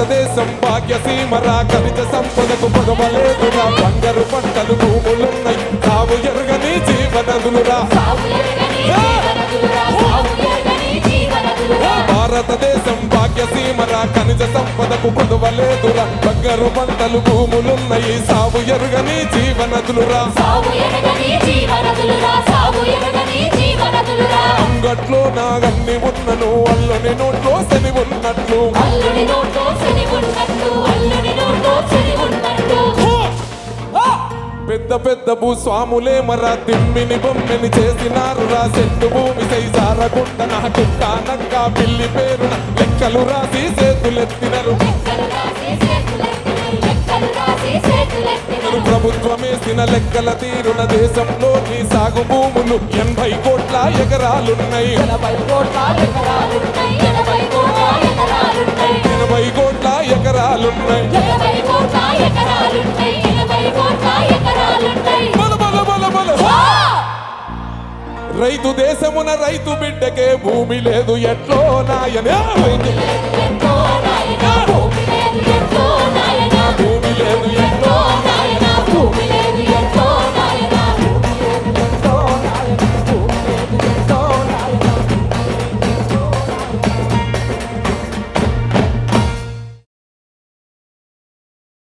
భారతదేశం భాగ్యసీమరా ఖనిజ సంపదకు పొదవలేదురా బంగారు పంటలు భూములున్నాయి సాగు ఎరగని జీవనదులురా భారతదేశం భాగ్యసీమరా ఖనిజ సంపదకు పొదవలేదురా బంగారు పంటలు భూములున్నాయి సాగు ఎరగని జీవనదులురా అంగట్లో నాగన్ని ఉన్నను అల్లుని నోట్లో శని ఉన్నట్లు పెద్ద పెద్ద భూస్వాములే మరా తిమ్మిని బొమ్మిని చేసినారు రా సెట్టు భూమి సైజారకుండ నా కుక్క నక్క పిల్లి పేరున లెక్కలు రాసి చేతులెత్తినరు ప్రభుత్వమేసిన లెక్కల తీరున దేశంలోని సాగు భూములు 80 కోట్ల ఎకరాలున్నాయి 80 కోట్ల ఎకరాలున్నాయి రైతు దేశమున రైతు బిడ్డకే భూమి లేదు ఎట్లో నాయన